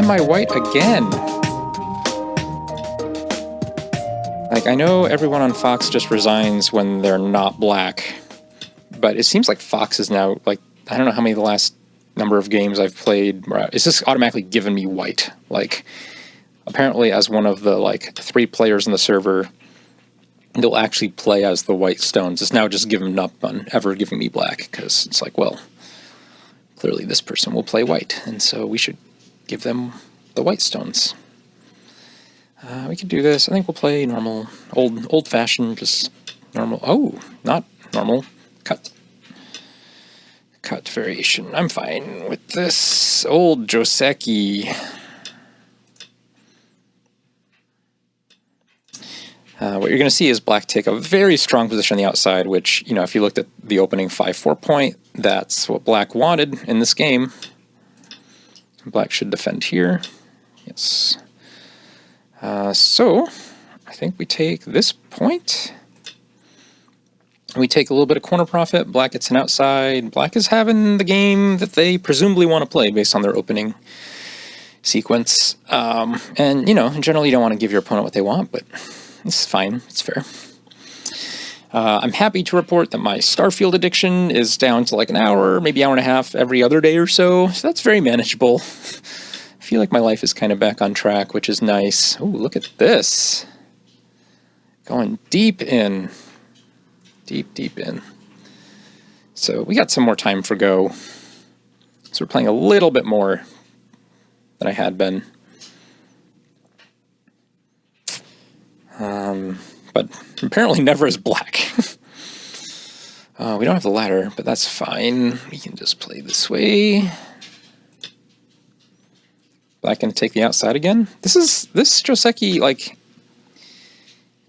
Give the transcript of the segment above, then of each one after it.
my white again. Like, I know everyone on Fox just resigns when they're not black, but it seems like Fox is now, like, I don't know how many of the last number of games I've played, it's just automatically given me white. Like, apparently as one of the, like, 3 players in the server, they'll actually play as the white stones. It's now just given up on ever giving me black, because it's like, well, clearly this person will play white, and so we should give them the white stones. We could do this. I think we'll play normal, old-fashioned, just normal. Oh, not normal. Cut variation. I'm fine with this. Old Joseki. What you're going to see is black take a very strong position on the outside, which, you know, if you looked at the opening 5-4 point, that's what black wanted in this game. Black should defend here. Yes. So, I think we take this point. We take a little bit of corner profit. Black gets an outside. Black is having the game that they presumably want to play based on their opening sequence. And, you know, generally you don't want to give your opponent what they want, but it's fine. It's fair. I'm happy to report that my Starfield addiction is down to like an hour, maybe hour and a half every other day or so. So that's very manageable. I feel like my life is kind of back on track, which is nice. Oh, look at this. Going deep in. Deep in. So we got some more time for Go. So we're playing a little bit more than I had been. But apparently never as black. We don't have the ladder, but that's fine. We can just play this way. Black gonna take the outside again. This Joseki, like,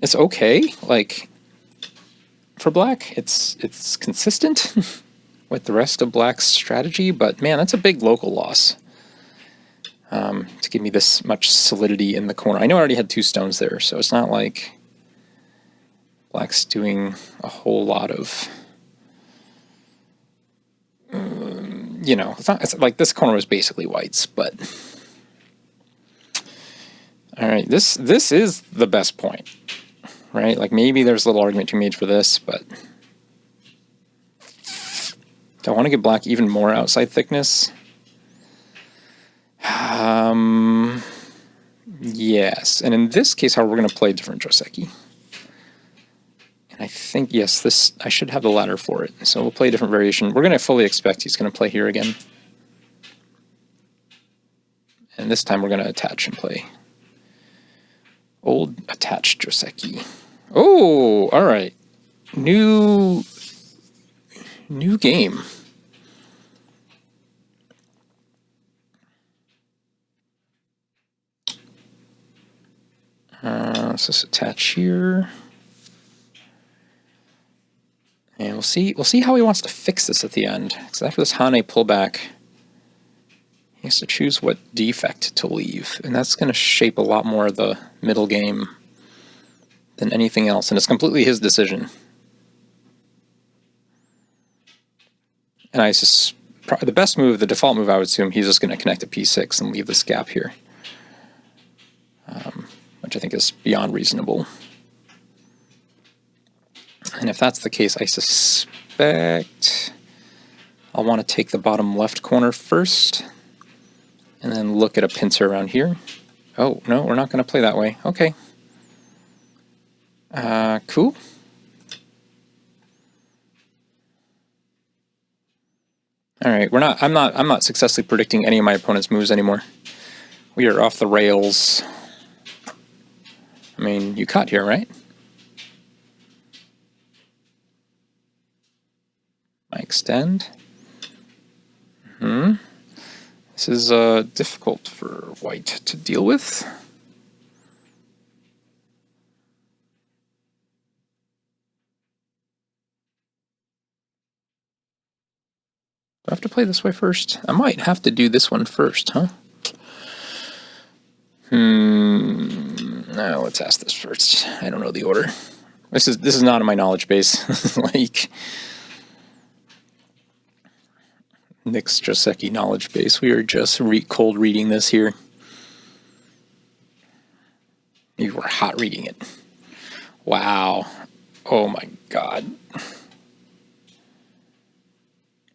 it's okay. Like, for black, it's consistent with the rest of black's strategy, but man, that's a big local loss. To give me this much solidity in the corner. I know I already had 2 stones there, so it's not like black's doing a whole lot of, you know, it's like this corner was basically white's, but all right, this is the best point, right? Like, maybe there's a little argument to be made for this, but do I want to give black even more outside thickness? Yes, and in this case, however, we're going to play different Joseki. And I think, yes, I should have the ladder for it. So we'll play a different variation. We're going to fully expect he's going to play here again. And this time we're going to attach and play old attached Joseki. Oh, all right. New game. Let's just attach here. And we'll see how he wants to fix this at the end. Because after this Hane pullback, he has to choose what defect to leave. And that's going to shape a lot more of the middle game than anything else. And it's completely his decision. And the best move, the default move, I would assume, he's just going to connect to P6 and leave this gap here. Which I think is beyond reasonable. And if that's the case, I suspect I'll want to take the bottom left corner first, and then look at a pincer around here. Oh, no, we're not going to play that way. Okay. Cool. All right, I'm not successfully predicting any of my opponent's moves anymore. We are off the rails. I mean, you cut here, right? I extend. This is difficult for white to deal with. Do I have to play this way first? I might have to do this one first, huh? No, let's ask this first. I don't know the order. This is not in my knowledge base. Like Nick's Joseki knowledge base. We are just cold reading this here. hot reading it. Wow. Oh my god.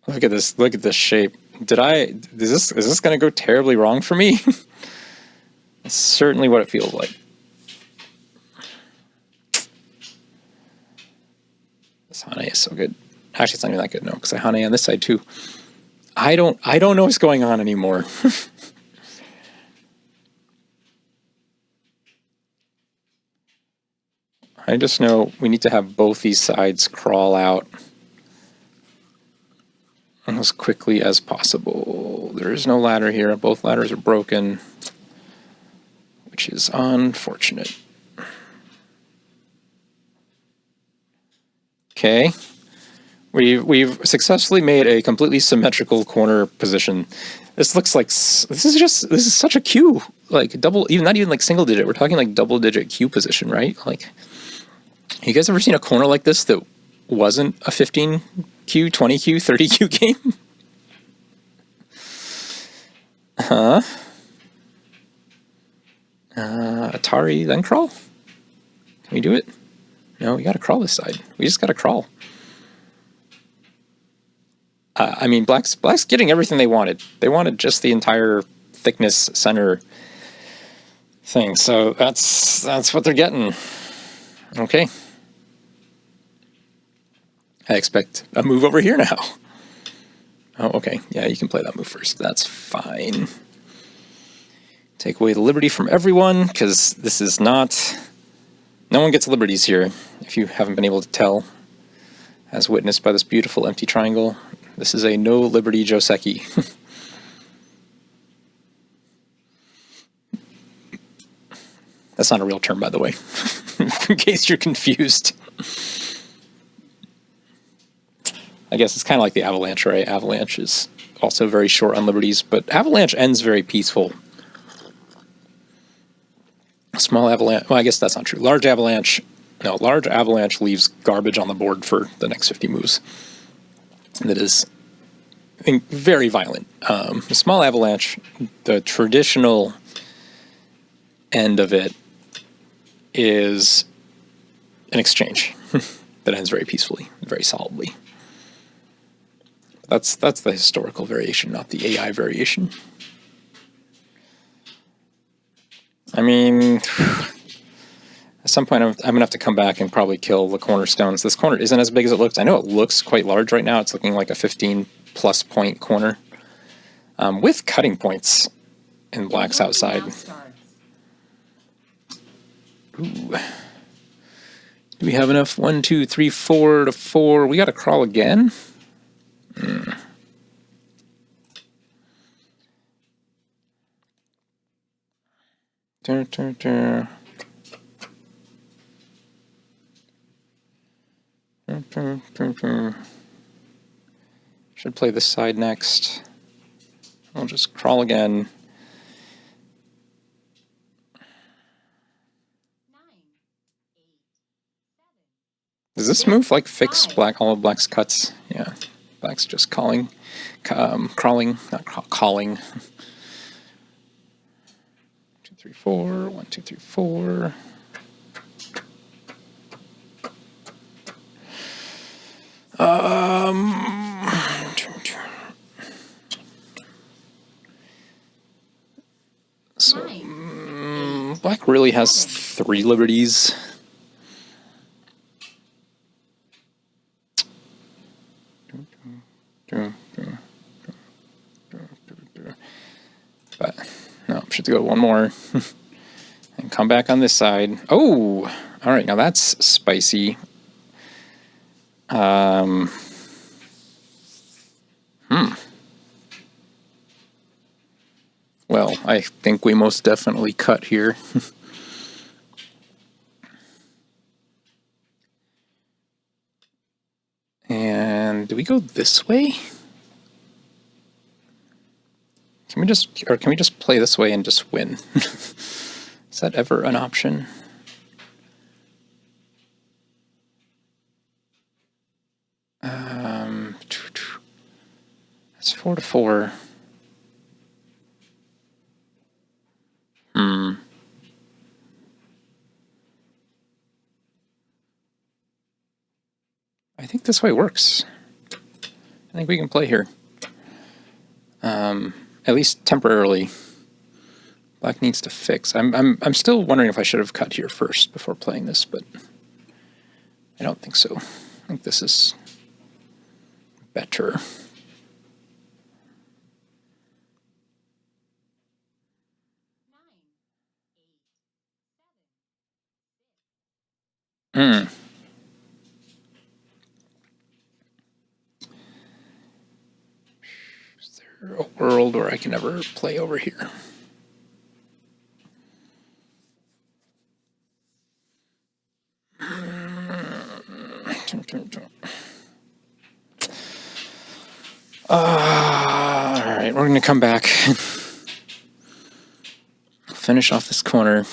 Look at this. Look at this shape. Is this going to go terribly wrong for me? That's certainly what it feels like. This Hane is so good. Actually, it's not even that good, no, because I Hane on this side too. I don't know what's going on anymore. I just know we need to have both these sides crawl out as quickly as possible. There is no ladder here. Both ladders are broken, which is unfortunate. Okay. We've successfully made a completely symmetrical corner position. This looks like this is such a Q, like double, even not even like single digit. We're talking like double digit Q position, right? Like, you guys ever seen a corner like this that wasn't a 15Q, 20Q, 30Q game? Huh? Atari, then crawl? Can we do it? No, we gotta crawl this side. We just gotta crawl. I mean, Black's getting everything they wanted. They wanted just the entire thickness center thing, so that's what they're getting. Okay. I expect a move over here now. Oh, okay. Yeah, you can play that move first. That's fine. Take away the liberty from everyone, because this is not... No one gets liberties here, if you haven't been able to tell, as witnessed by this beautiful empty triangle. This is a no liberty Joseki. That's not a real term, by the way, in case you're confused. I guess it's kind of like the Avalanche, right? Avalanche is also very short on liberties, but Avalanche ends very peaceful. Small Avalanche, well, I guess that's not true. Large Avalanche leaves garbage on the board for the next 50 moves. That is very violent. The small Avalanche, the traditional end of it is an exchange that ends very peacefully, very solidly. That's the historical variation, not the AI variation. I mean, at some point I'm going to have to come back and probably kill the cornerstones. This corner isn't as big as it looks. I know it looks quite large right now. It's looking like a 15-plus point corner with cutting points in Black's outside. Ooh. Do we have enough? 1, 2, 3, 4 to 4. We got to crawl again? Should play this side next. I'll just crawl again. Does this move like fix all of Black's cuts? Yeah, Black's just crawling, not calling. 2, 3, 4. 1, 2, 3, 4. So Black really has 3 liberties. But no, should go 1 more and come back on this side. Oh, all right, now that's spicy. Well, I think we most definitely cut here. And do we go this way? Can we just play this way and just win? Is that ever an option? That's 4 to 4. I think this way works. I think we can play here. At least temporarily. Black needs to fix. I'm still wondering if I should have cut here first before playing this, but I don't think so. I think this is better. Is there a world where I can never play over here? Alright, we're going to come back. Finish off this corner.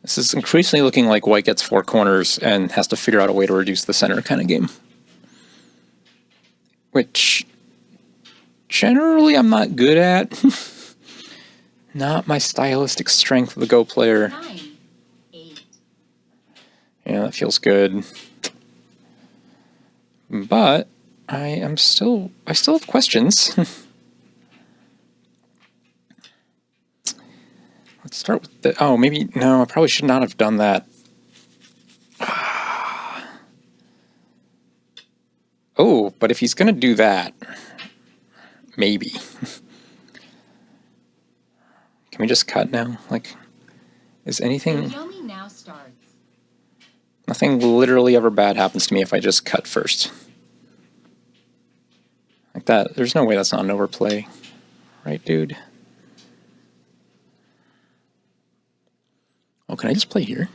This is increasingly looking like white gets 4 corners and has to figure out a way to reduce the center kind of game. Which, generally, I'm not good at. Not my stylistic strength of the Go player. 9, 8. Yeah, that feels good. But I still have questions. Let's start with the... Oh, maybe... No, I probably should not have done that. Oh, but if he's going to do that, maybe. Can we just cut now? Like, is anything... Yomi now starts. Nothing literally ever bad happens to me if I just cut first. Like that. There's no way that's not an overplay. Right, dude? Oh, can I just play here?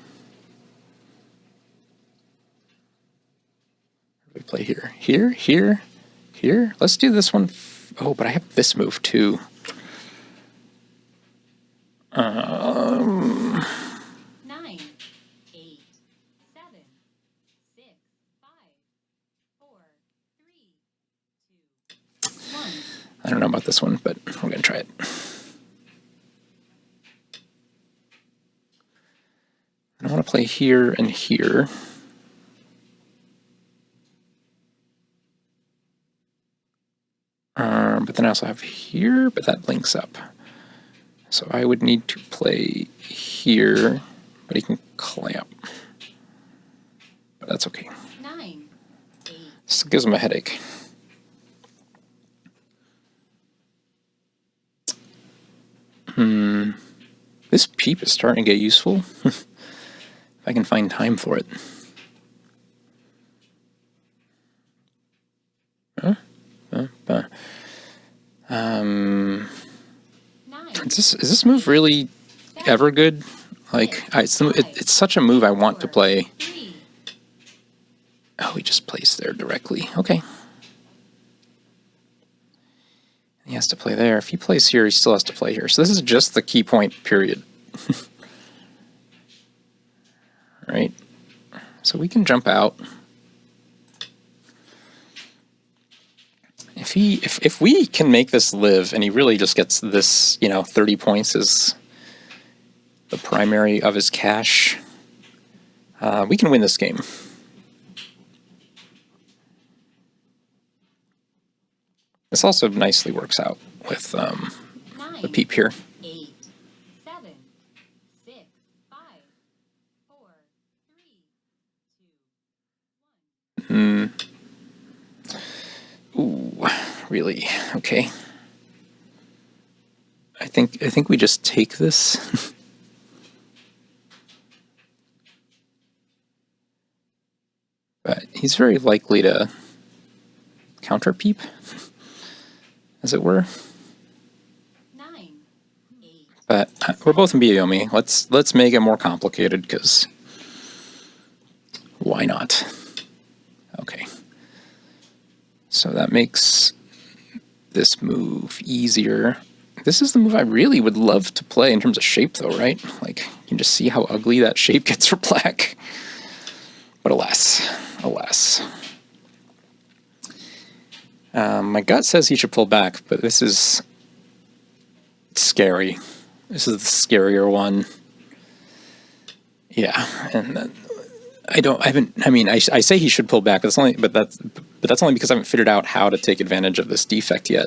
We play here. Here, here, here. Let's do this one. Oh, but I have this move too. 9, 8, 7, 6, 5, 4, 3, 2, 1. I don't know about this one, but we're gonna try it. I want to play here and here. But then I also have here, but that links up. So I would need to play here, but he can clamp. But that's okay. 9, 8. This gives him a headache. This peep is starting to get useful. If I can find time for it. Is this move really ever good? Like, it's such a move I want to play. Oh, he just plays there directly. Okay. He has to play there. If he plays here, he still has to play here. So this is just the key point, period. Right? So we can jump out. If we can make this live, and he really just gets this, 30 points as the primary of his cash, we can win this game. This also nicely works out with the peep here. 8, 7, 6, 5, 4, 3, 2, 1. Ooh, really? Okay. I think we just take this. But he's very likely to counter peep, as it were. 9, 8. But we're both in Biyomi. Let's make it more complicated, because why not? Okay. So that makes this move easier. This is the move I really would love to play in terms of shape, though, right? Like, you can just see how ugly that shape gets for black. But alas, alas. My gut says he should pull back, but this is scary. This is the scarier one. Yeah, and then I mean, I say he should pull back, but that's only because I haven't figured out how to take advantage of this defect yet.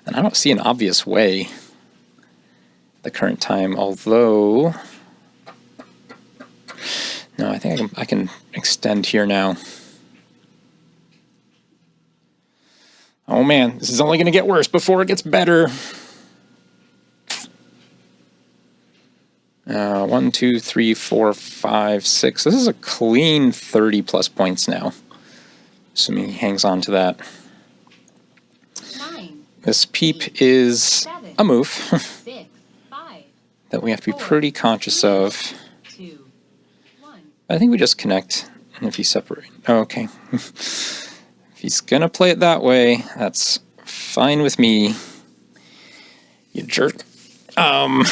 And I don't see an obvious way at the current time, although, no, I think I can extend here now. Oh man, this is only going to get worse before it gets better. 1, 2, 3, 4, 5, 6. This is a clean 30 plus points now. Assuming he hangs on to that. 9. This peep is a move 6. 5. that we have to be pretty conscious of. 2. 1. I think we just connect, and if he separate. Oh, okay. If he's gonna play it that way, that's fine with me. You jerk. I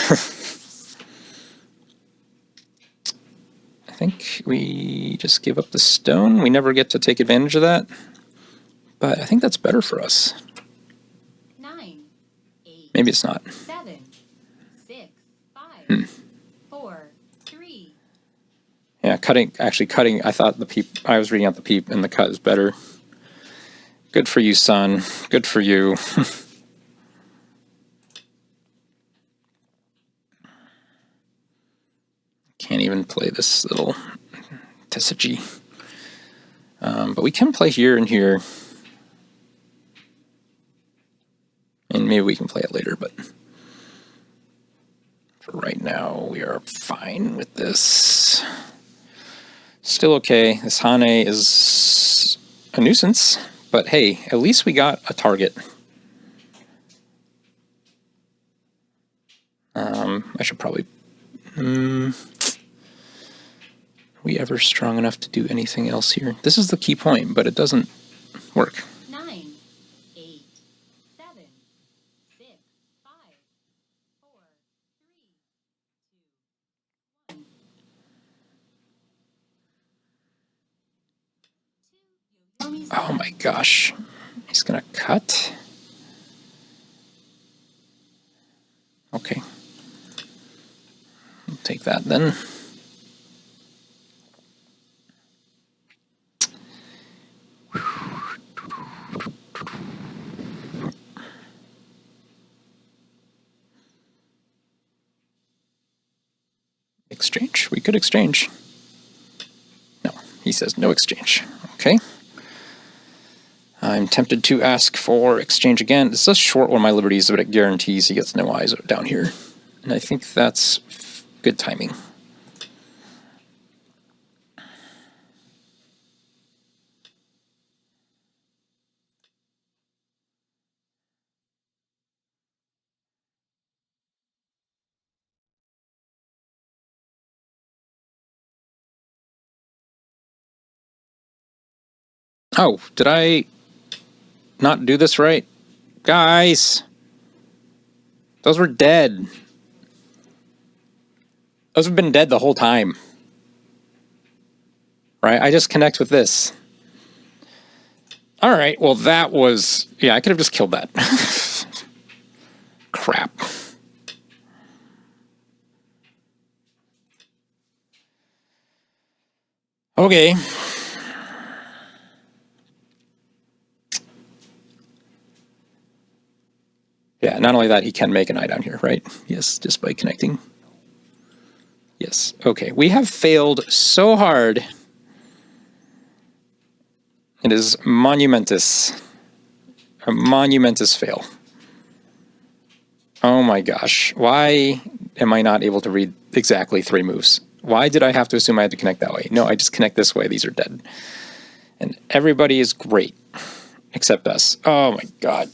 think we just give up the stone. We never get to take advantage of that. But I think that's better for us. 9. 8. Maybe it's not. 7. 6. 5. 4. 3. Yeah, cutting, I thought the peep, I was reading out the peep, and the cut is better. Good for you, son. Good for you. Can't even play this little Joseki. But we can play here and here. And maybe we can play it later, but for right now, we are fine with this. Still okay. This Hane is a nuisance, but hey, at least we got a target. I should probably... are we ever strong enough to do anything else here? This is the key point, but it doesn't work. 9. 8. 7. 6. 5. 4. 3. 2. 1. Oh my gosh. He's gonna cut? Okay. I'll take that then. Exchange? We could exchange. No, he says no exchange. Okay. I'm tempted to ask for exchange again. This does short one of my liberties, but it guarantees he gets no eyes down here. And I think that's good timing. Oh, did I not do this right? Guys! Those were dead. Those have been dead the whole time. Right? I just connect with this. Alright, well that was... Yeah, I could have just killed that. Crap. Okay. Yeah, not only that, he can make an eye down here, right? Yes, just by connecting. Yes, okay. We have failed so hard. It is monumentous. A monumentous fail. Oh my gosh. Why am I not able to read exactly 3 moves? Why did I have to assume I had to connect that way? No, I just connect this way. These are dead. And everybody is great. Except us. Oh my god.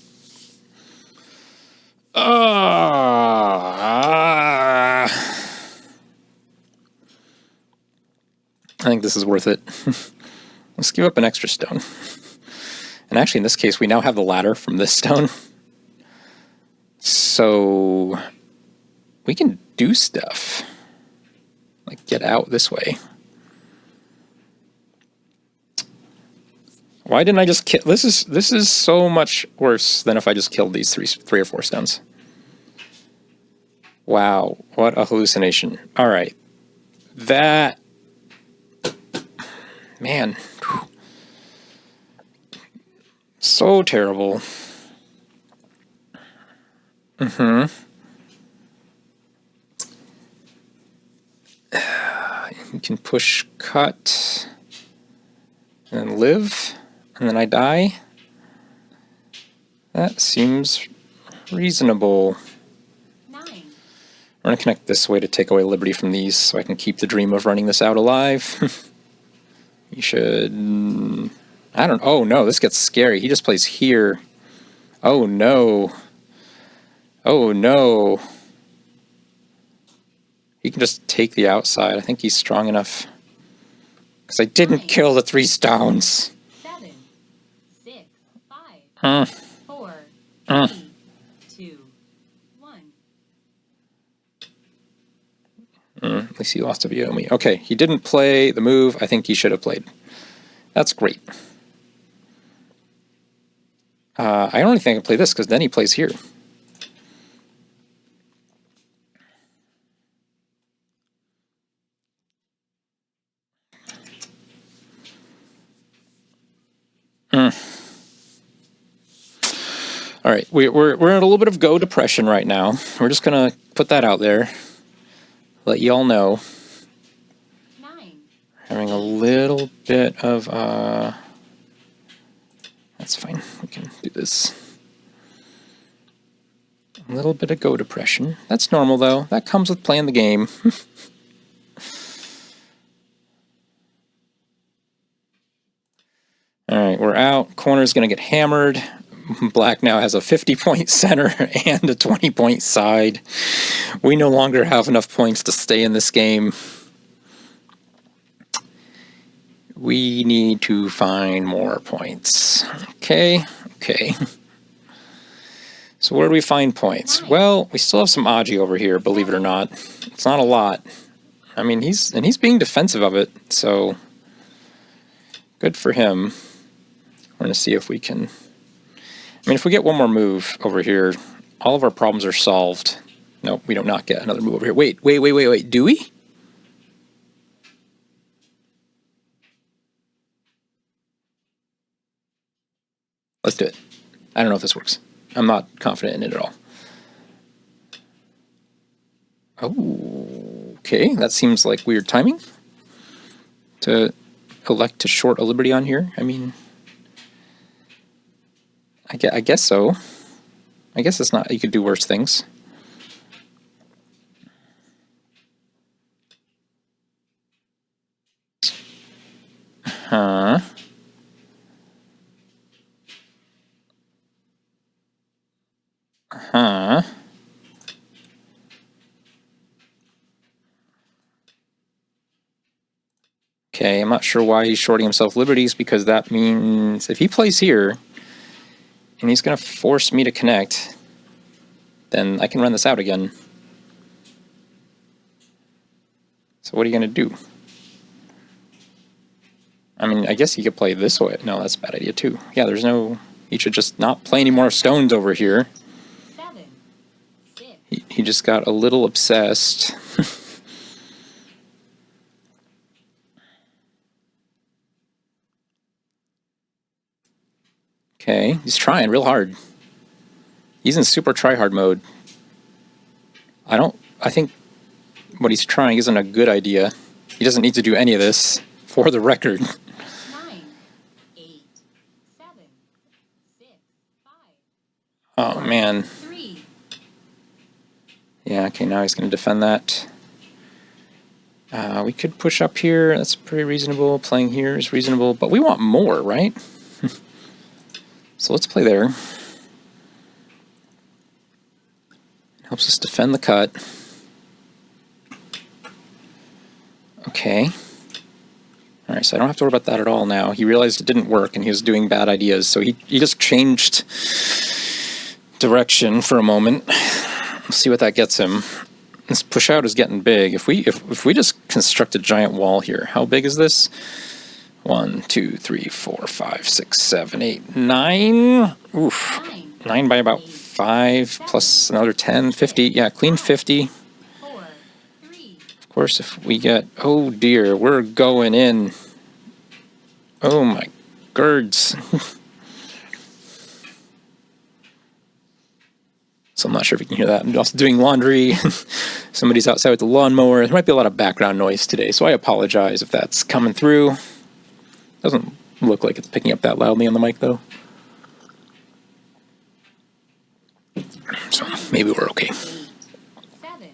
I think this is worth it. Let's give up an extra stone. And actually, in this case, we now have the ladder from this stone. So we can do stuff. Like get out this way. Why didn't I just kill? This is so much worse than if I just killed these three or four stones. Wow, what a hallucination. All right. That Man. Whew. So terrible. You can push cut and then live, and then I die. That seems reasonable. 9, We're going to connect this way to take away liberty from these so I can keep the dream of running this out alive. You should... I don't... Oh no, this gets scary. He just plays here. Oh no. Oh no. He can just take the outside. I think he's strong enough. Because I didn't kill the 3 stones. 7, 6, 5, 4, 3, 2, 1. At least he lost to Viomi. Okay, he didn't play the move I think he should have played. That's great. I only think I can play this because then he plays here. All right, we're in a little bit of go depression right now. We're just gonna put that out there, let you all know. 9, Having a little bit of that's fine. We can do this. A little bit of go depression. That's normal though. That comes with playing the game. All right, we're out. Corner's gonna get hammered. Black now has a 50-point center and a 20-point side. We no longer have enough points to stay in this game. We need to find more points. Okay. So where do we find points? Well, we still have some Aji over here, believe it or not. It's not a lot. I mean, he's being defensive of it, so good for him. We're going to see if we can... I mean, if we get one more move over here, all of our problems are solved. Nope, we do not get another move over here. Wait. Do we? Let's do it. I don't know if this works. I'm not confident in it at all. Oh, okay. That seems like weird timing to elect to short a liberty on here. I mean, I guess so. I guess it's not. You could do worse things. Huh. Huh. Okay, I'm not sure why he's shorting himself liberties, because that means if he plays here and he's going to force me to connect, then I can run this out again. So what are you going to do? I mean, I guess he could play this way. No, that's a bad idea too. Yeah, there's no... He should just not play any more stones over here. 7, 6, He just got a little obsessed. Okay, he's trying real hard. He's in super try-hard mode. I think what he's trying isn't a good idea. He doesn't need to do any of this, for the record. 9, 8, 7, 6, 5, Oh, man. 3. Yeah, okay, now he's going to defend that. We could push up here. That's pretty reasonable. Playing here is reasonable, but we want more, right? So let's play there. Helps us defend the cut. Okay. All right, so I don't have to worry about that at all now. He realized it didn't work and he was doing bad ideas, so he just changed direction for a moment. We'll see what that gets him. This push out is getting big. If we just construct a giant wall here, how big is this? 1, 2, 3, 4, 5, 6, 7, 8, 9. Oof. 9 by about 5 plus another 10, 50. Yeah, clean 50. 4, 3. Of course, if we get... Oh dear, we're going in. Oh my girds. So I'm not sure if you can hear that. I'm also doing laundry. Somebody's outside with the lawnmower. There might be a lot of background noise today, so I apologize if that's coming through. Doesn't look like it's picking up that loudly on the mic, though. So maybe we're okay. 8, 7,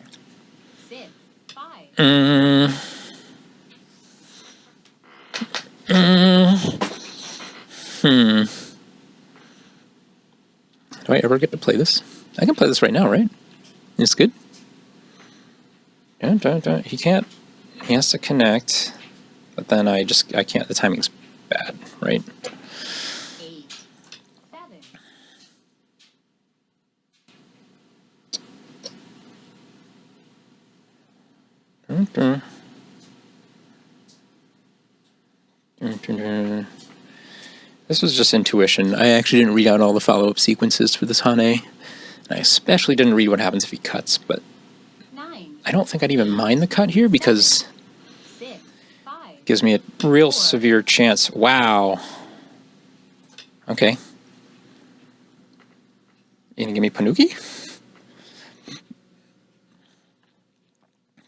6, 5. Do I ever get to play this? I can play this right now, right? It's good. He can't. He has to connect, but then I can't. The timing's bad, right? 8, 7. This was just intuition. I actually didn't read out all the follow-up sequences for this Hane. And I especially didn't read what happens if he cuts, but 9. I don't think I'd even mind the cut here because 6, 5. it gives me a real severe chance. Wow. Okay. You gonna give me Panuki?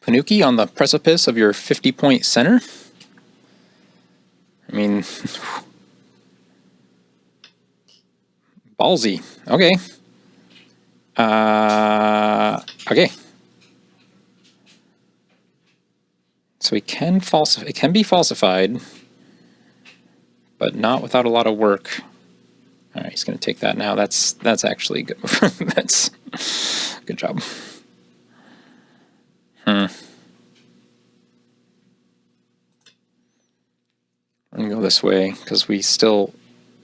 Panuki on the precipice of your 50-point center? I mean, ballsy. Okay. Okay. So it can be falsified, but not without a lot of work. All right, he's going to take that now. That's actually good. That's good job. We're going to go this way because we still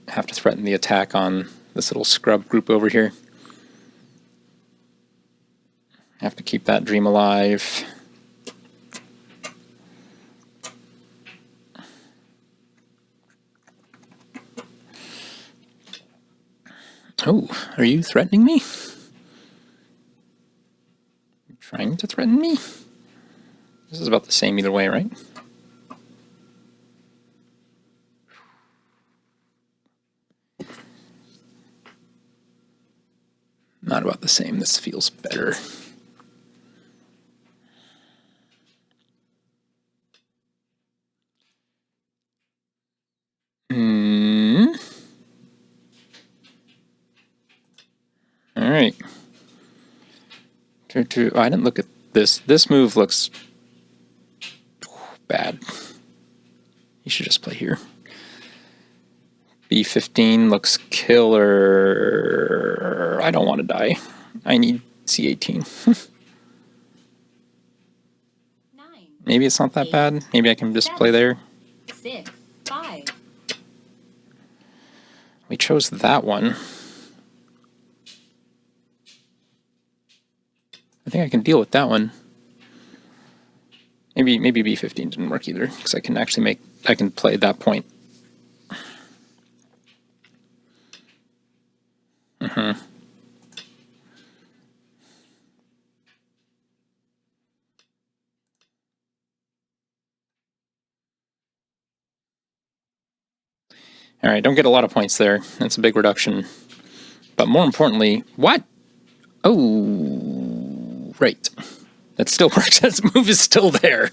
have to threaten the attack on this little scrub group over here. Have to keep that dream alive. Oh, are you threatening me? You're trying to threaten me? This is about the same either way, right? Not about the same. This feels better. All right. Oh, I didn't look at this. This move looks bad. You should just play here. B15 looks killer. I don't want to die. I need C18. 9. Maybe it's not that bad. Maybe I can just play there. 6, 5. We chose that one. I think I can deal with that one. Maybe B15 didn't work either, because I can actually I can play that point. All right, don't get a lot of points there. That's a big reduction. But more importantly, what? Oh, right. That still works. That move is still there.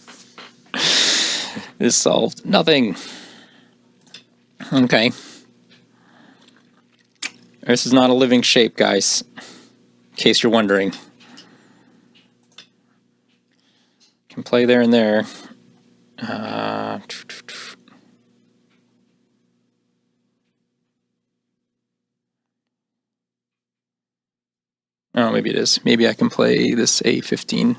This solved nothing. Okay. This is not a living shape, guys. In case you're wondering. Can play there and there. Oh, maybe it is. Maybe I can play this A15.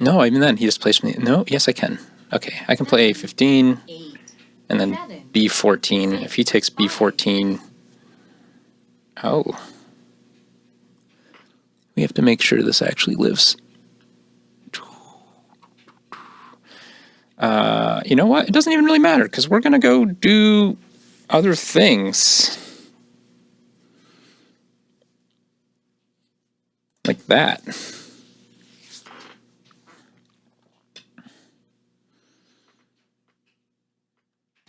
No, even then, he just placed me. No, yes, I can. Okay, I can play A15 and then B14. If he takes B14, oh. We have to make sure this actually lives. You know what? It doesn't even really matter because we're going to go do other things. Like that.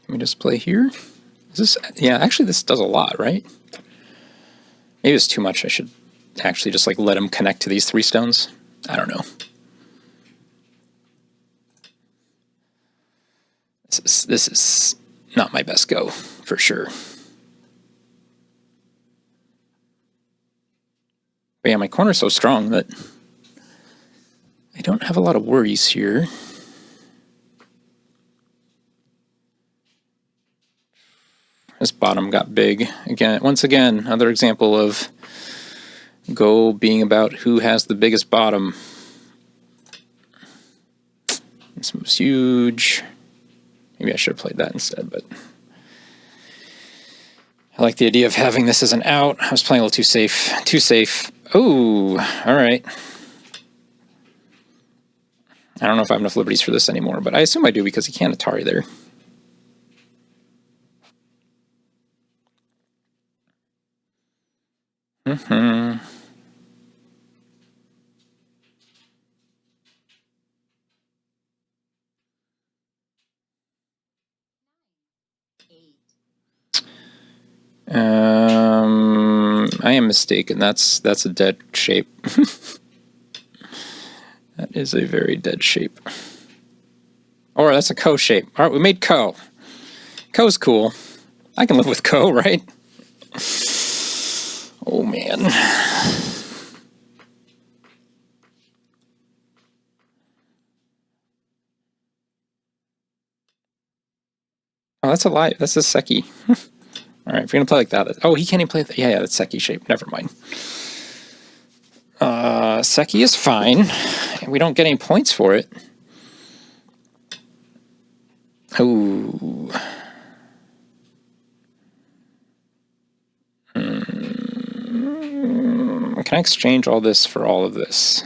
Let me just play here. Is this, yeah, actually this does a lot, right? Maybe it's too much. I should actually just like let him connect to these 3 stones. I don't know. This is not my best go, for sure. But yeah, my corner's so strong that I don't have a lot of worries here. This bottom got big. Again, once again, another example of Go being about who has the biggest bottom. This move's huge. Maybe I should have played that instead, but I like the idea of having this as an out. I was playing a little too safe. Too safe. Oh, all right. I don't know if I have enough liberties for this anymore, but I assume I do because he can't Atari there. Mm-hmm. I am mistaken. That's a dead shape. That is a very dead shape. Or that's a Ko shape. All right, we made Ko. Ko's cool. I can live with Ko, right? Oh, man. Oh, that's a lie. That's a Seki. All right, if you're going to play like that. Oh, he can't even play that. Yeah, that's Seki shape. Never mind. Seki is fine. We don't get any points for it. Ooh. Can I exchange all this for all of this?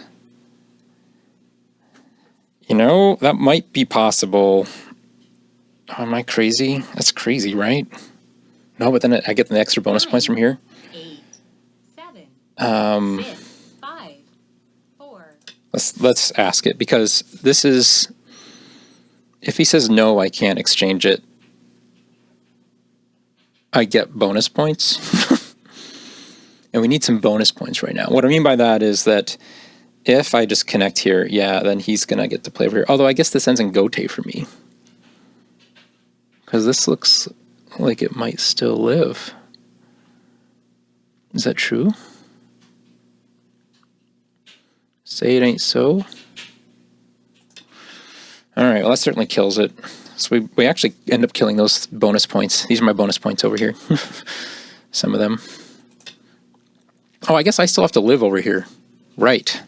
You know, that might be possible. Oh, am I crazy? That's crazy, right? No, but then I get the extra bonus points from here. 8, 7, 6, 5, 4. Let's ask it, because this is, if he says no, I can't exchange it, I get bonus points. And we need some bonus points right now. What I mean by that is that if I just connect here, yeah, then he's going to get to play over here. Although I guess this ends in Gote for me, because this looks like it might still live. Is that true? Say it ain't so. All right, well, that certainly kills it. So we actually end up killing those bonus points. These are my bonus points over here. Some of them. Oh, I guess I still have to live over here. Right.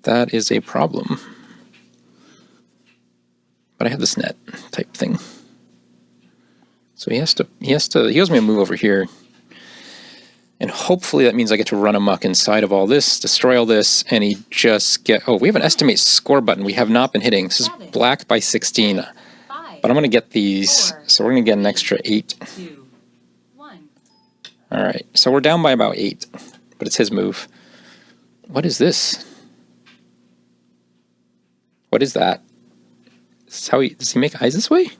That is a problem. But I have this net type thing. So he owes me a move over here. And hopefully that means I get to run amok inside of all this, destroy all this, and he just oh, we have an estimate score button. We have not been hitting. This is black by 16. But I'm going to get these, so we're going to get an extra 8. 2, 1. All right, so we're down by about 8, but it's his move. What is this? What is that? Is this how does he make eyes this way?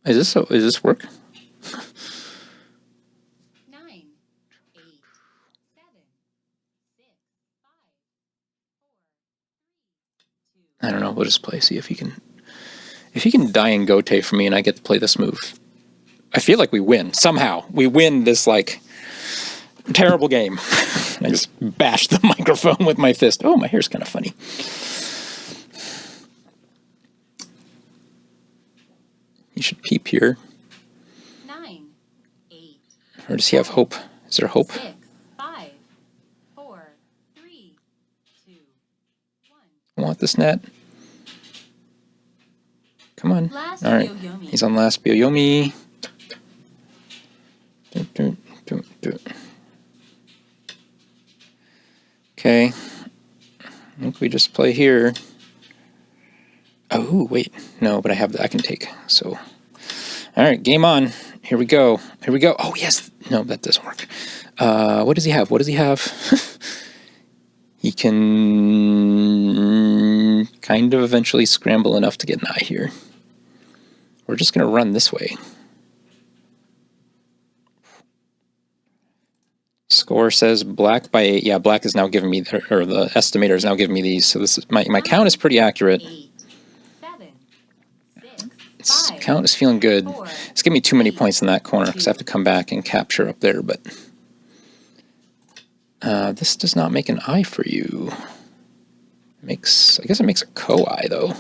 Does this work? 9, 8, 7, 6, 5, 4, 3, 2. I don't know. We'll just play. See if he can. If he can die in Gote for me, and I get to play this move, I feel like we win somehow. We win this like terrible game. I just bashed the microphone with my fist. Oh, my hair's kind of funny. You should peep here. 9, 8. Or does he have hope? Is there hope? 6, 5, 4, 3, 2, 1. I want this net. Come on. Last All right. Yoyomi. He's on last Byoyomi. Okay. I think we just play here. Oh, wait. No, but I can take. So, all right, game on. Here we go. Here we go. Oh, yes. No, that doesn't work. What does he have? What does he have? he can kind of eventually scramble enough to get an eye here. We're just going to run this way. Score says black by 8. Yeah, black is now giving me, or the estimator is now giving me these. So this is my count is pretty accurate. 8, 7, 6, Its 5, count is feeling good. 4, It's giving me too many points in that corner because I have to come back and capture up there. But this does not make an eye for you. I guess it makes a co-eye though.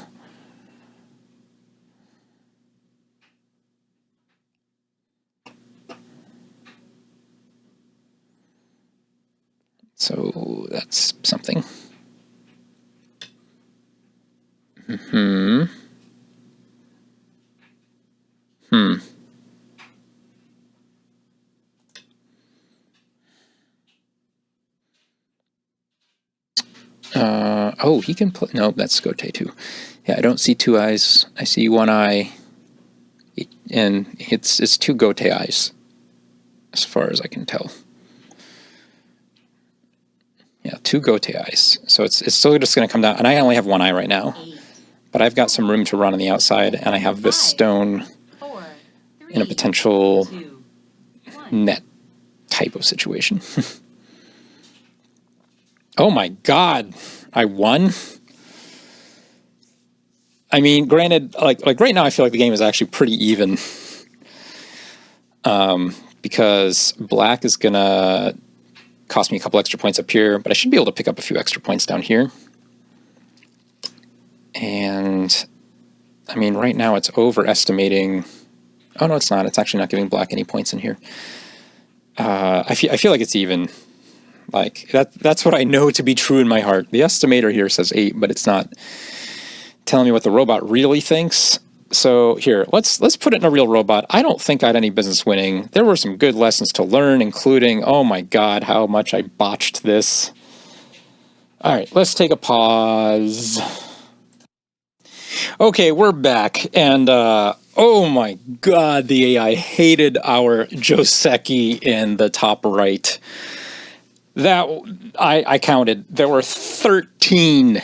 So that's something. Oh, he can play. No, that's Gote too. Yeah, I don't see two eyes. I see one eye, and it's two Gote eyes, as far as I can tell. Yeah, two Gote eyes. So it's still just going to come down. And I only have one eye right now, but I've got some room to run on the outside, and I have this stone in a potential net type of situation. Oh my God, I won. I mean, granted, like right now, I feel like the game is actually pretty even, because black is gonna cost me a couple extra points up here, but I should be able to pick up a few extra points down here. And I mean, right now it's overestimating. Oh no, it's not. It's actually not giving black any points in here. I feel like it's even. Like that's what I know to be true in my heart. The estimator here says 8, but it's not telling me what the robot really thinks. So here, let's put it in a real robot. I don't think I had any business winning. There were some good lessons to learn, including, oh my God, how much I botched this. All right, let's take a pause. Okay, we're back, and oh my God, the AI hated our Joseki in the top right. That I counted. There were 13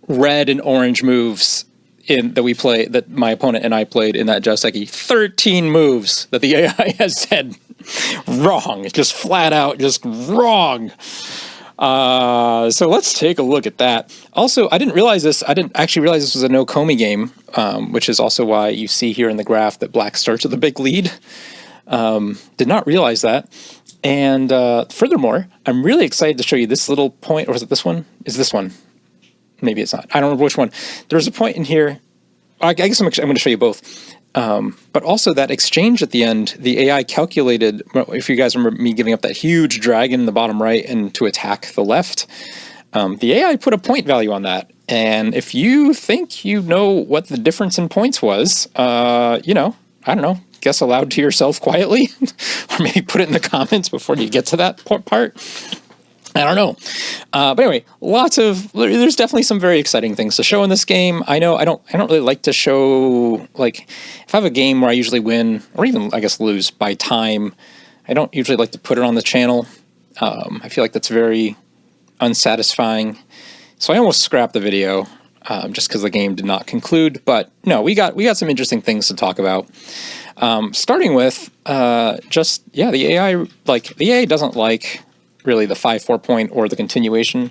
red and orange moves that my opponent and I played in that Joseki. 13 moves that the AI has said wrong. Just flat out, just wrong. So let's take a look at that. Also, I didn't realize this. I didn't actually realize this was a no Komi game, which is also why you see here in the graph that black starts with a big lead. Did not realize that. And furthermore, I'm really excited to show you this little point, or is it this one? Is this one? Maybe it's not. I don't remember which one. There's a point in here. I guess I'm going to show you both. But also that exchange at the end, the AI calculated, if you guys remember me giving up that huge dragon in the bottom right and to attack the left, the AI put a point value on that. And if you think you know what the difference in points was, I don't know, guess aloud to yourself quietly, or maybe put it in the comments before you get to that part. I don't know. But anyway, there's definitely some very exciting things to show in this game. I know I don't really like to show, like, if I have a game where I usually win, or even, I guess, lose by time, I don't usually like to put it on the channel. I feel like that's very unsatisfying. So I almost scrapped the video, just because the game did not conclude. But no, we got some interesting things to talk about. Starting with the AI, the AI doesn't like really the 5-4 point or the continuation,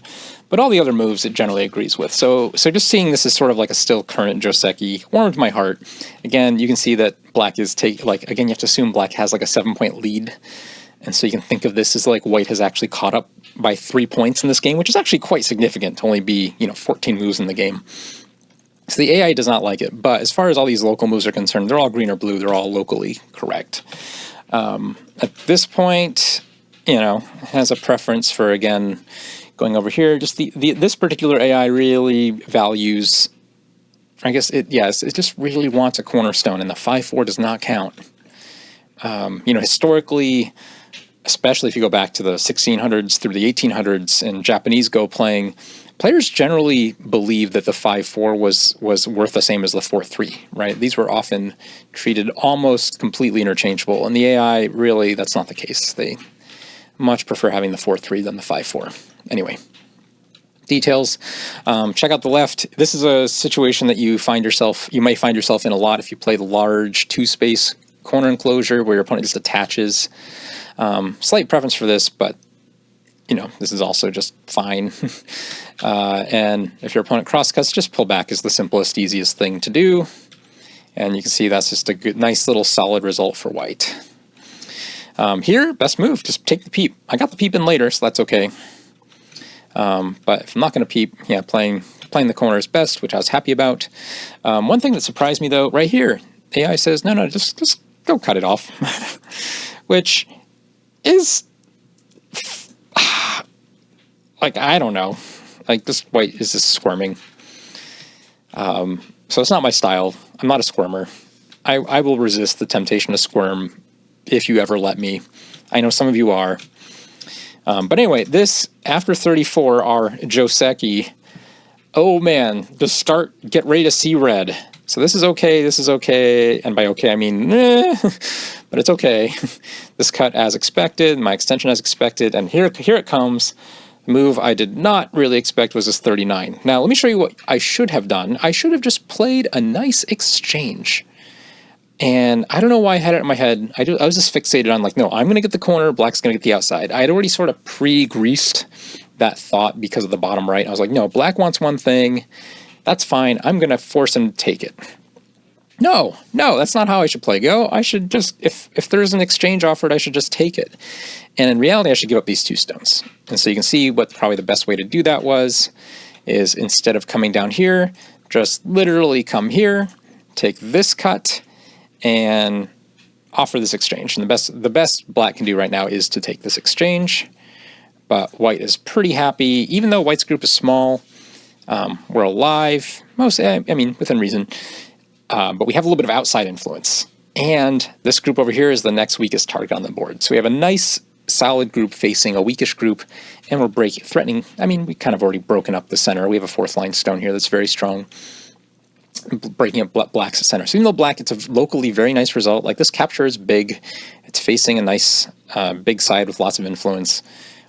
but all the other moves it generally agrees with. So just seeing this as sort of like a still current Joseki warmed my heart. Again, you can see that black is again, you have to assume black has like a 7-point lead. And so you can think of this as like white has actually caught up by 3 points in this game, which is actually quite significant to only be, 14 moves in the game. So the AI does not like it, but as far as all these local moves are concerned, they're all green or blue. They're all locally correct. At this point, has a preference for, again, going over here. Just this particular AI really values, I guess, it just really wants a cornerstone, and the 5-4 does not count. Historically, especially if you go back to the 1600s through the 1800s in Japanese Go playing, players generally believed that the 5-4 was worth the same as the 4-3, right? These were often treated almost completely interchangeable, and the AI, really, that's not the case. They much prefer having the 4-3 than the 5-4. Anyway, details. Check out the left. This is a situation that you might find yourself in a lot if you play the large 2-space corner enclosure where your opponent just attaches. Slight preference for this, but this is also just fine. And if your opponent crosscuts, just pull back is the simplest, easiest thing to do. And you can see that's just a good, nice little solid result for white. Here, best move, just take the peep. I got the peep in later, so that's okay. But if I'm not going to peep, yeah, playing the corner is best, which I was happy about. One thing that surprised me, though, right here, AI says, no, just go cut it off. Which is, like, I don't know. Like, this white is just squirming. So it's not my style. I'm not a squirmer. I will resist the temptation to squirm if you ever let me. I know some of you are. But anyway, this, after 34, our Joseki, oh man, get ready to see red. So this is okay, and by okay I mean, but it's okay. This cut as expected, my extension as expected, and here it comes. The move I did not really expect was this 39. Now, let me show you what I should have done. I should have just played a nice exchange. And I don't know why I had it in my head. I was just fixated on, like, no, I'm going to get the corner, black's going to get the outside. I had already sort of pre-greased that thought because of the bottom right. I was like, no, black wants one thing. That's fine. I'm going to force him to take it. No, that's not how I should play Go. I should just, if there's an exchange offered, I should just take it. And in reality, I should give up these 2 stones. And so you can see what probably the best way to do that is instead of coming down here, just literally come here, take this cut, and offer this exchange. And the best black can do right now is to take this exchange. But white is pretty happy, even though white's group is small. We're alive, within reason. But we have a little bit of outside influence. And this group over here is the next weakest target on the board. So we have a nice, solid group facing a weakish group, and we're threatening. We kind of already broken up the center. We have a 4th line stone here that's very strong. Breaking up black's center. So even though black, it's a locally very nice result. Like, this capture is big. It's facing a nice big side with lots of influence.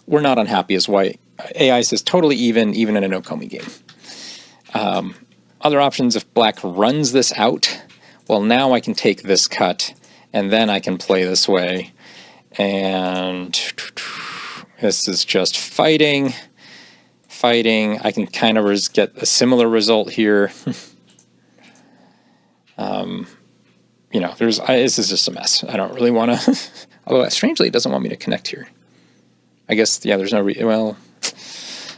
We're not unhappy as white. AI says totally even in a no-komi game. Other options, if black runs this out, well, now I can take this cut, and then I can play this way. And this is just fighting. I can kind of get a similar result here. This is just a mess. I don't really want to, although strangely it doesn't want me to connect here. I guess, yeah, there's no,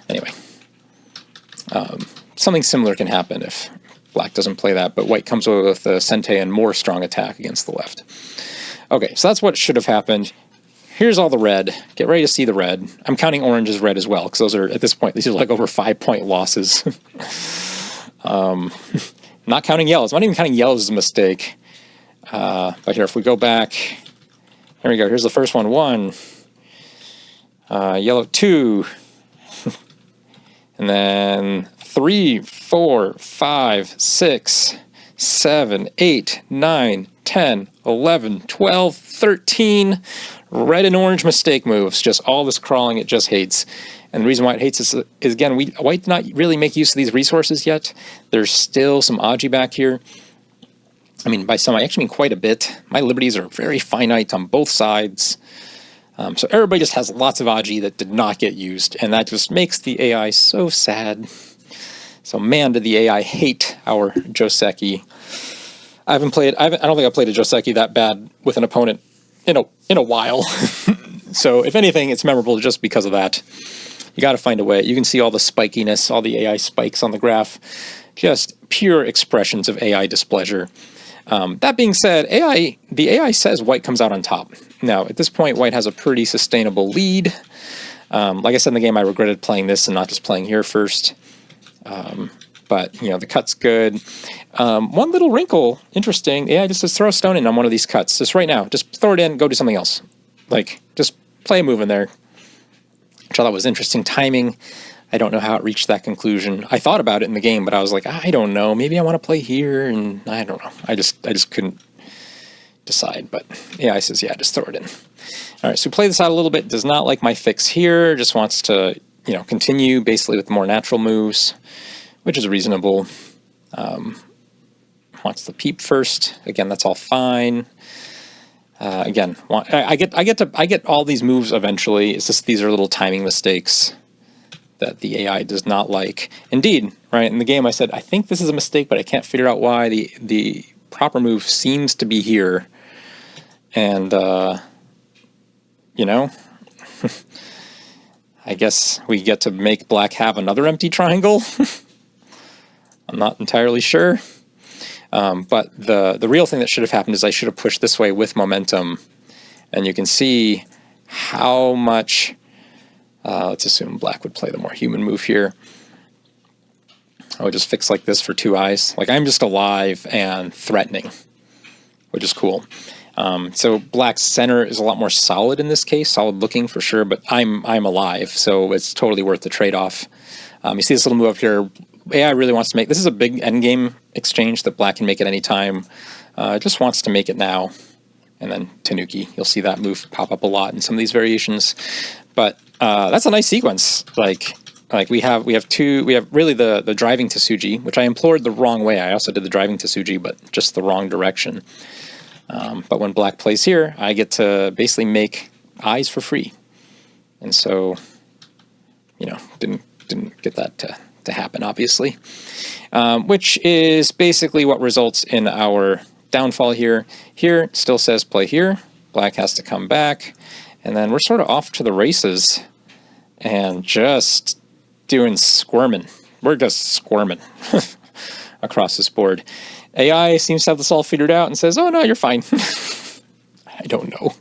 anyway. Something similar can happen if black doesn't play that, but white comes away with a Sente and more strong attack against the left. Okay, so that's what should have happened. Here's all the red. Get ready to see the red. I'm counting orange as red as well, because those are, at this point, these are like over 5-point losses. Not counting yellows. I'm not even counting yellows as a mistake. But here, if we go back, here we go. Here's the first one. 1. Yellow 2. And then 3, 4, 5, 6, 7, 8, 9, 10, 11, 12, 13 red and orange mistake moves. Just all this crawling it just hates. And the reason why it hates is again, white did not really make use of these resources yet. There's still some Aji back here. By some, I actually mean quite a bit. My liberties are very finite on both sides. So everybody just has lots of Aji that did not get used, and that just makes the AI so sad. So man, did the AI hate our Joseki. I don't think I've played a Joseki that bad with an opponent in a while. So if anything, it's memorable just because of that. You got to find a way. You can see all the spikiness, all the AI spikes on the graph. Just pure expressions of AI displeasure. That being said, the AI says white comes out on top. Now, at this point, white has a pretty sustainable lead. Like I said in the game, I regretted playing this and not just playing here first. But, the cut's good. One little wrinkle, interesting, AI just says throw a stone in on one of these cuts. Just right now. Just throw it in, go do something else. Like, just play a move in there. Which I thought was interesting timing. I don't know how it reached that conclusion. I thought about it in the game, but I was like, I don't know. Maybe I want to play here, and I don't know. I just couldn't decide. But AI says, yeah, just throw it in. All right, so play this out a little bit. Does not like my fix here. Just wants to continue basically with more natural moves, which is reasonable. Wants the peep first. Again, that's all fine. Again, I get all these moves eventually. It's just these are little timing mistakes that the AI does not like. Indeed, right in the game, I said I think this is a mistake, but I can't figure out why. The proper move seems to be here, and I guess we get to make black have another empty triangle. I'm not entirely sure. But the real thing that should have happened is I should have pushed this way with momentum. And you can see how much, let's assume black would play the more human move here. I would just fix like this for 2 eyes. Like I'm just alive and threatening, which is cool. So black's center is a lot more solid in this case, solid looking for sure, but I'm alive, so it's totally worth the trade-off. You see this little move up here. AI really wants to make, this is a big endgame exchange that black can make at any time. Just wants to make it now. And then Tanuki, you'll see that move pop up a lot in some of these variations. But that's a nice sequence. Like we have really the driving Tsuji, which I implored the wrong way. I also did the driving Tsuji, but just the wrong direction. But when black plays here, I get to basically make eyes for free. And so, didn't get that to happen, obviously. Which is basically what results in our downfall here. Here it still says play here. Black has to come back. And then we're sort of off to the races and just doing squirming. We're just squirming across this board. AI seems to have this all figured out and says, oh, no, you're fine. I don't know.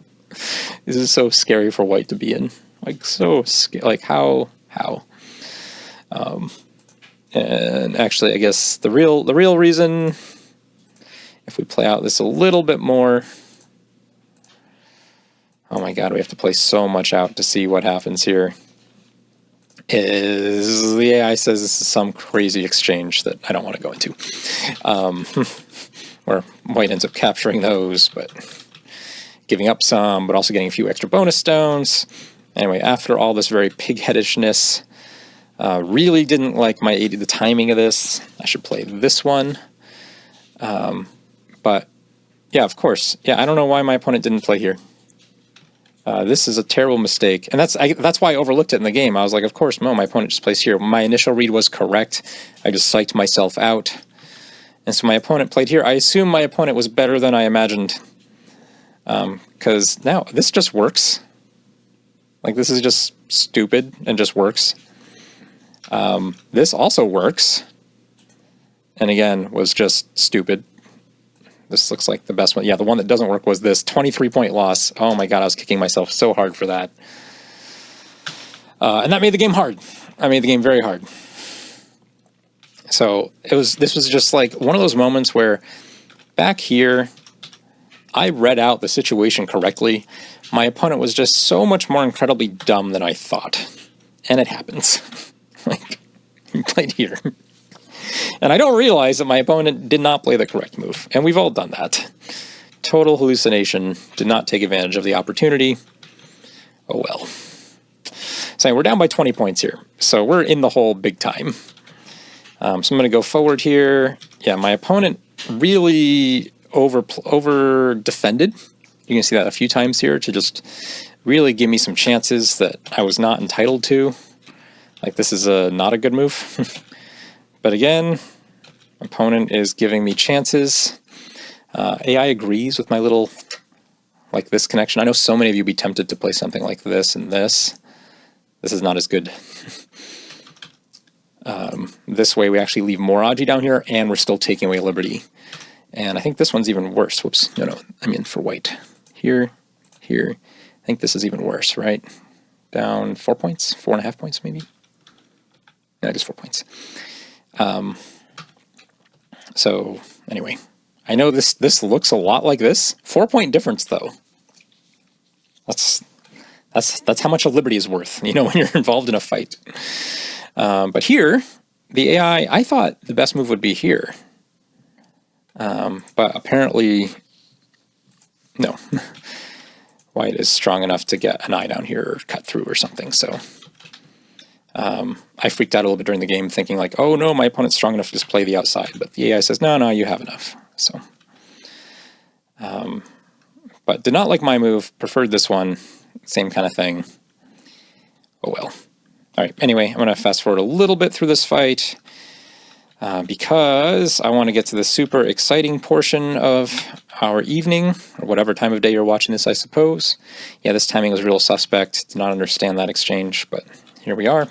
This is so scary for white to be in. Like, so scary. Like, how? And actually, I guess the real reason, if we play out this a little bit more, oh my god, we have to play so much out to see what happens here, is the AI says this is some crazy exchange that I don't want to go into. Where white ends up capturing those, but giving up some, but also getting a few extra bonus stones. Anyway, after all this very pig-headishness, really didn't like the timing of this. I should play this one. But yeah, of course. Yeah, I don't know why my opponent didn't play here. This is a terrible mistake. And that's why I overlooked it in the game. I was like, of course, my opponent just plays here. My initial read was correct. I just psyched myself out. And so my opponent played here. I assume my opponent was better than I imagined. Because now this just works. Like, this is just stupid and just works. This also works. And again, was just stupid. This looks like the best one. Yeah, the one that doesn't work was this 23-point loss. Oh my god, I was kicking myself so hard for that. And that made the game hard. I made the game very hard. So this was just like one of those moments where back here, I read out the situation correctly. My opponent was just so much more incredibly dumb than I thought. And it happens. Like, he played here. And I don't realize that my opponent did not play the correct move. And we've all done that. Total hallucination. Did not take advantage of the opportunity. Oh well. So we're down by 20 points here. So we're in the hole big time. So I'm going to go forward here. Yeah, my opponent really over defended. You can see that a few times here to just really give me some chances that I was not entitled to. Like, this is not a good move. But again, opponent is giving me chances. AI agrees with my little, like, this connection. I know so many of you would be tempted to play something like this and this. This is not as good. This way we actually leave more Aji down here, and we're still taking away Liberty. And I think this one's even worse. Whoops. No, I mean for white. Here. I think this is even worse, right? Down 4 points? 4.5 points, maybe? No, just 4 points. So, anyway. I know this looks a lot like this. 4-point difference, though. That's how much a Liberty is worth, when you're involved in a fight. But here, the AI, I thought the best move would be here. But apparently, no. White is strong enough to get an eye down here or cut through or something. So I freaked out a little bit during the game thinking like, oh no, my opponent's strong enough to just play the outside. But the AI says, no, you have enough. So, but did not like my move, preferred this one, same kind of thing. Oh well. All right, anyway, I'm going to fast forward a little bit through this fight because I want to get to the super exciting portion of our evening, or whatever time of day you're watching this, I suppose. Yeah, this timing was real suspect. Did not understand that exchange, but here we are.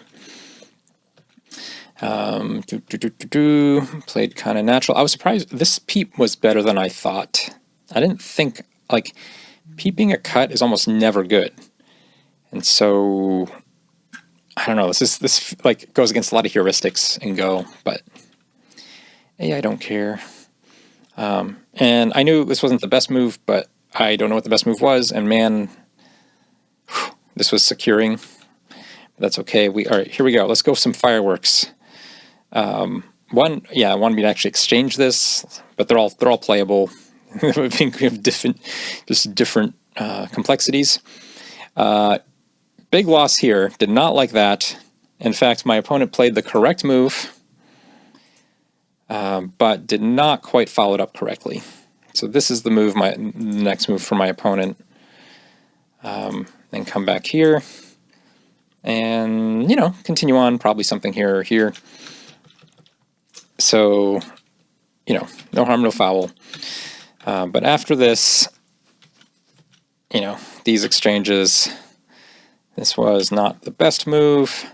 Played kind of natural. I was surprised. This peep was better than I thought. I didn't think, like, peeping a cut is almost never good. And so, I don't know, this like goes against a lot of heuristics in Go, but hey, I don't care. And I knew this wasn't the best move, but I don't know what the best move was, and man, this was securing. That's okay. All right, here we go. Let's go with some fireworks. I wanted me to actually exchange this, but they're all playable. I think we have different complexities. Big loss here. Did not like that. In fact, my opponent played the correct move, but did not quite follow it up correctly. So this is the move, the next move for my opponent. Then come back here, and continue on. Probably something here or here. So, no harm, no foul. But after this, these exchanges, this was not the best move.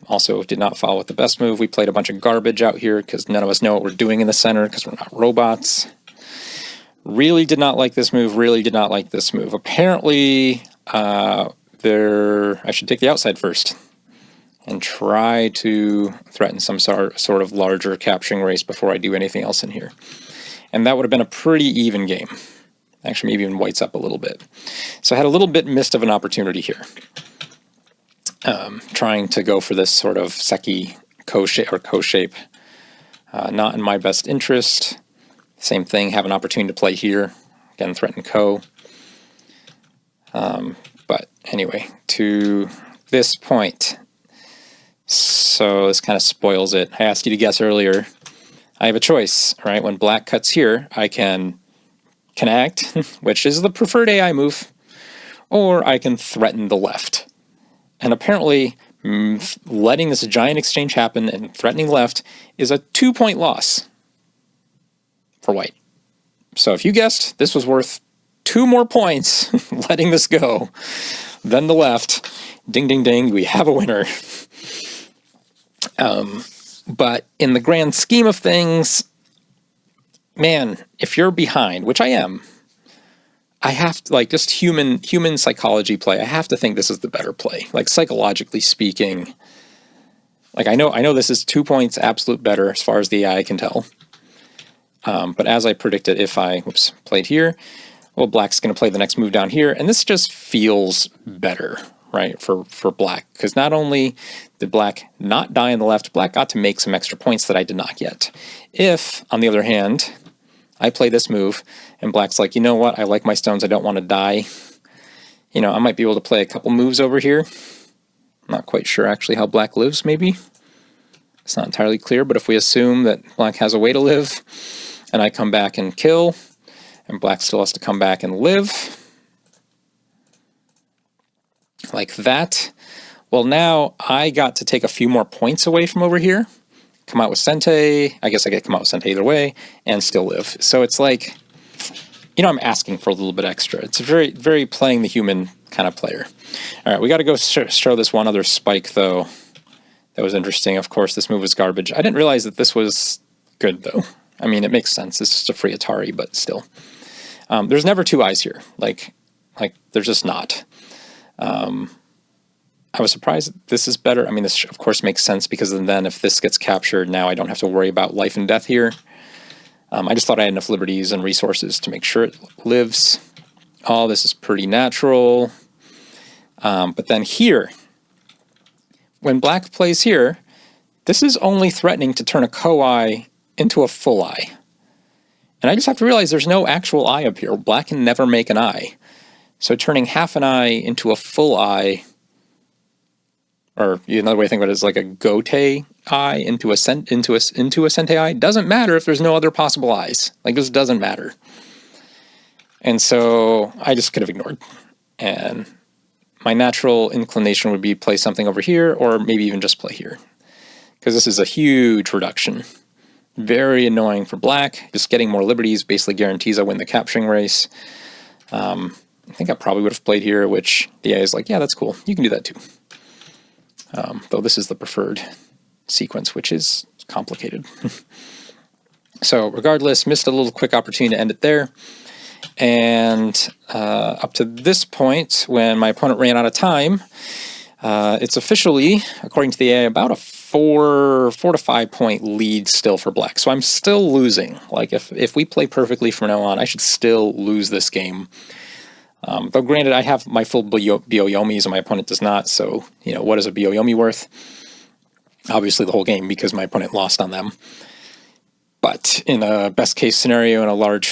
Also did not follow with the best move. We played a bunch of garbage out here because none of us know what we're doing in the center because we're not robots. Really did not like this move. Really did not like this move. Apparently, I should take the outside first and try to threaten some sort of larger capturing race before I do anything else in here. And that would have been a pretty even game. Actually, maybe even whites up a little bit. So I had a little bit missed of an opportunity here. Trying to go for this sort of Seki co-shape. Not in my best interest. Same thing, have an opportunity to play here. Again, threaten co. But anyway, to this point. So this kind of spoils it. I asked you to guess earlier. I have a choice, right? When black cuts here, I can connect, which is the preferred AI move, or I can threaten the left. And apparently, letting this giant exchange happen and threatening left is a 2-point loss for white. So if you guessed this was worth 2 more points, letting this go, than the left, ding, ding, ding, we have a winner. But in the grand scheme of things, man, if you're behind, which I am, I have to, like, just human psychology play, I have to think this is the better play. Like, psychologically speaking, like, I know this is 2 points absolute better as far as the AI can tell. But as I predicted, if I played here, well, black's going to play the next move down here, and this just feels better, right, for black. Because not only did black not die on the left, black got to make some extra points that I did not get. If, on the other hand, I play this move, and black's like, you know what, I like my stones, I don't want to die. I might be able to play a couple moves over here. I'm not quite sure actually how black lives, maybe. It's not entirely clear, but if we assume that black has a way to live, and I come back and kill, and black still has to come back and live, like that, well, now I got to take a few more points away from over here, come out with Sente, I guess I get to come out with Sente either way, and still live. So it's like, I'm asking for a little bit extra. It's a very, very playing the human kind of player. All right, we got to go show this one other spike, though. That was interesting. Of course, this move was garbage. I didn't realize that this was good, though. I mean, it makes sense. It's just a free Atari, but still. There's never 2 eyes here. Like there's just not. I was surprised that this is better. I mean, this, of course, makes sense because then if this gets captured, now I don't have to worry about life and death here. I just thought I had enough liberties and resources to make sure it lives. Oh, this is pretty natural. But then here, when black plays here, this is only threatening to turn a co-eye into a full eye. And I just have to realize there's no actual eye up here. Black can never make an eye. So turning half an eye into a full eye or another way to think about it is like a gote eye into a sente eye. Doesn't matter if there's no other possible eyes. Like, this doesn't matter. And so I just could have ignored. And my natural inclination would be play something over here, or maybe even just play here, because this is a huge reduction. Very annoying for black. Just getting more liberties basically guarantees I win the capturing race. I think I probably would have played here, which the AI is like, yeah, that's cool. You can do that too. Though this is the preferred sequence, which is complicated. So regardless, missed a little quick opportunity to end it there. And up to this point, when my opponent ran out of time, it's officially, according to the AI, about a 4 to 5 point lead still for black. So I'm still losing. Like, if we play perfectly from now on, I should still lose this game. Though granted, I have my full Byoyomis and my opponent does not. So, what is a Byoyomi worth? Obviously the whole game, because my opponent lost on them. But in a best case scenario, in a large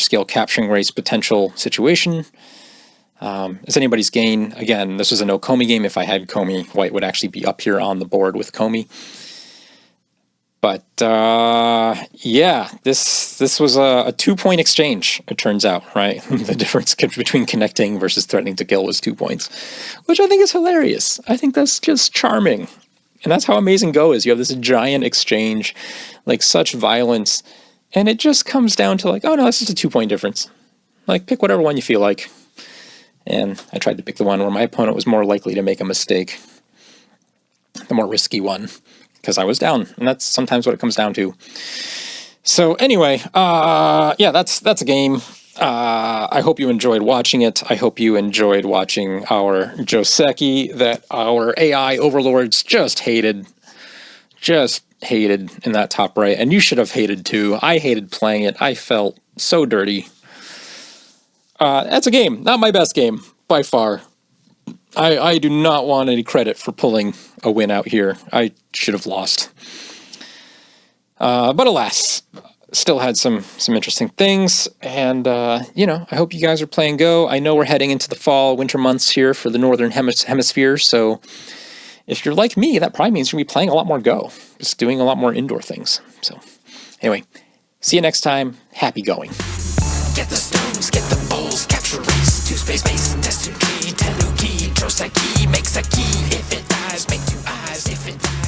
scale capturing race potential situation, it's anybody's gain. Again, this was a no Komi game. If I had Komi, white would actually be up here on the board with Komi. But yeah, this was a 2-point exchange, it turns out, right? The difference between connecting versus threatening to kill was 2 points, which I think is hilarious. I think that's just charming. And that's how Amazing Go is. You have this giant exchange, like such violence, and it just comes down to like, oh no, that's just a 2-point difference. Like, pick whatever one you feel like. And I tried to pick the one where my opponent was more likely to make a mistake, the more risky one, because I was down, and that's sometimes what it comes down to. So anyway, yeah, that's a game. I hope you enjoyed watching it. I hope you enjoyed watching our Joseki that our AI overlords just hated in that top right, and you should have hated too. I hated playing it. I felt so dirty. That's a game, not my best game by far. I do not want any credit for pulling a win out here. I should have lost. But alas, still had some interesting things, and I hope you guys are playing Go. I know we're heading into the fall, winter months here for the northern hemisphere, so if you're like me, that probably means you're going to be playing a lot more Go, just doing a lot more indoor things. So anyway, see you next time. Happy going. Get the stones, get the bowls, capture race, 2 space base, tested key, Tenuki, Joseki makes a key. If it dies, make 2 eyes. If it dies.